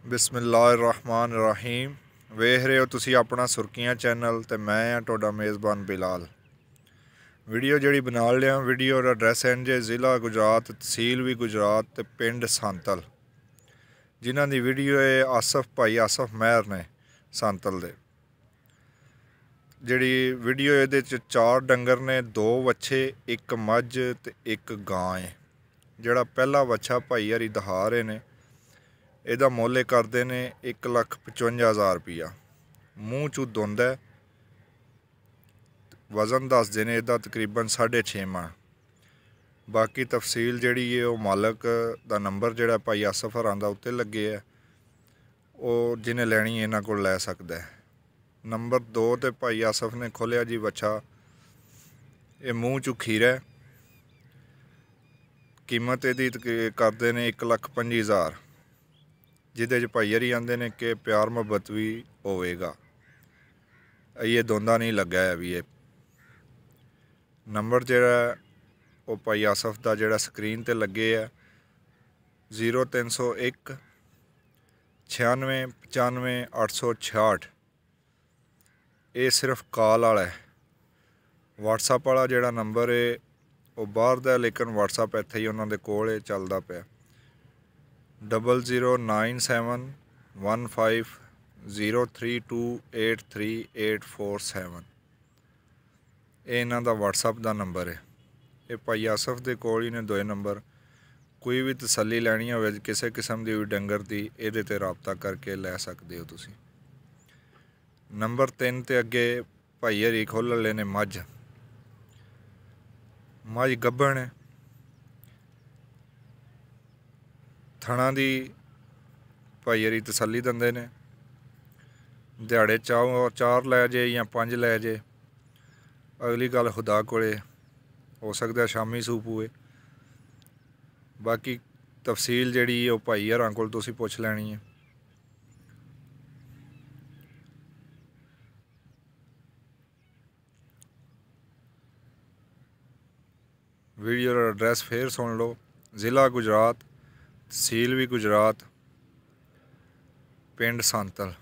बिस्मिल्लाहिर्रहमानिर्रहीम। वेख रहे हो तुसी अपना सुर्खियां चैनल ते मैं हाँ तुहाडा मेज़बान बिलाल। वीडियो जिहड़ी बना लिया, वीडियो का एड्रैस है जे ज़िला गुजरात, तहसील भी गुजरात ते पिंड सांतल। जिन्हां दी वीडियो है आसफ भाई आसफ महर ने सांतल दे। जिहड़ी वीडियो इहदे च 4 डंगर ने, 2 वच्छे, एक मझ ते एक गां है। जिहड़ा पहला वच्छा भाई हरी दहा रहे ने, ਇਹਦਾ ਮੁੱਲ करते ने 1,55,000 रुपया। मूँह चू धुंद है, वज़न दसते ने ਇਹਦਾ तकरीबन 6.5 मन। बाकी तफसील जिहड़ी है वो मालक दा नंबर जिहड़ा भाई आसफ हरां दा उत्ते लगे है, वो जिन्हें लैनी इन्हां कोल लै सकदा है। नंबर 2 ते भाई आसफ ने खोलिया जी वच्छा, ये मूँह चू खीरा है। कीमत ਇਹਦੀ करते ने 1,25,000, जिहदे च भाई हरी आंदे ने कि प्यार मुहब्बत भी होवेगा। ये दोंदा नहीं लगा है भी। ये नंबर जिहड़ा वो भाई आसफ दा जिहड़ा स्क्रीन ते लगे है 0301 96 95 866। ये सिर्फ कॉल वाला है। व्हाट्सअप वाला जिहड़ा नंबर है वो बाहर दा, लेकिन व्हाट्सअप इत्थे ही उन्हां दे कोल चलदा पिया। 00971503283847। ये इन्हां दा व्हाट्सअप दा नंबर है। ये भाई आसफ दे कोल ही ने दोए नंबर। कोई भी तसल्ली लैनी होवे किसी किस्म दी भी डंगर दी, इहदे ते राबता करके लै सकदे हो तुसी। नंबर 3 ते अगे भाई हरी खोल लेने मझ गब्बण है। थणा दी भाई हरी तसल्ली दिंदे ने। दिहाड़े 4 लै जे या 5 लै जे, अगली गल खुदा कोले, हो सकता है शामी सूप हुए। बाकी तफसील जिहड़ी है भाई हरां कोल तुसी पुछ लैनी है। वीडियो का एड्रैस फिर सुन लो, ज़िला गुजरात, तहसील भी गुजरात, पिंड सांतल।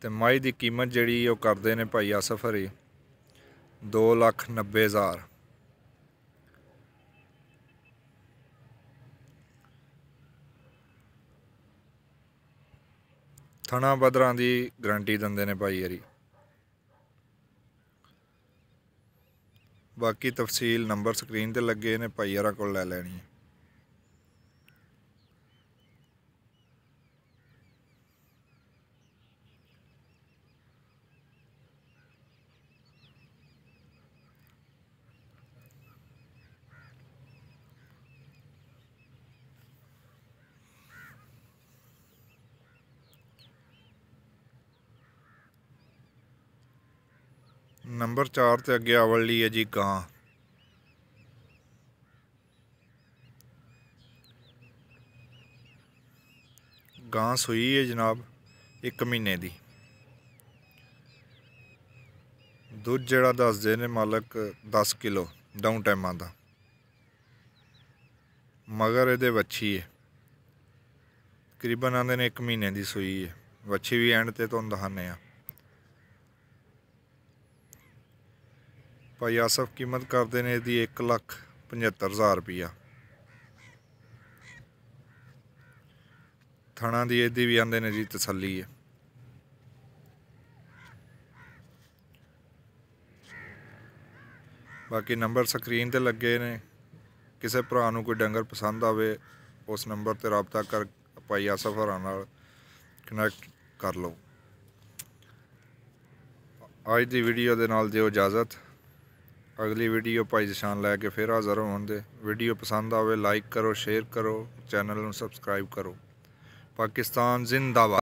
ते माई की कीमत जिहड़ी वो करते हैं भाई आसफ हरी 2,90,000। थणा बदरां की गारंटी दिंदे ने भाई हरी। बाकी तफसील नंबर स्क्रीन ते लगे ने, भाई हरा को लै लैनी है। नंबर 4 ते अगे आवल ली है जी गां। गां सूई है जनाब 1 महीने की। दुध जिहड़ा दसदे ने मालक 10 किलो डाउन टाइमां दा। मगर ये वच्छी है, तकरीबन आंदे ने 1 महीने की सूई है। वच्छी भी एंड ते तुहानूं दिखाने आ। भाई आसफ कीमत करते हैं इसकी 1,75,000 रुपया। थणा दी इहदी भी आंदे ने जी तसल्ली है। बाकी नंबर स्क्रीन ते लगे ने, किसी भरा नूं कोई डंगर पसंद आवे उस नंबर ते राबता कर भाई आसफ हरां नाल कनैक्ट कर लो। अज की वीडियो दे नाल दिओ इजाज़त। अगली वीडियो भाई जशान लैके फिर हाज़र होंगे। वीडियो पसंद आवे लाइक करो, शेयर करो, चैनल नूं सबसक्राइब करो। पाकिस्तान जिंदाबाद।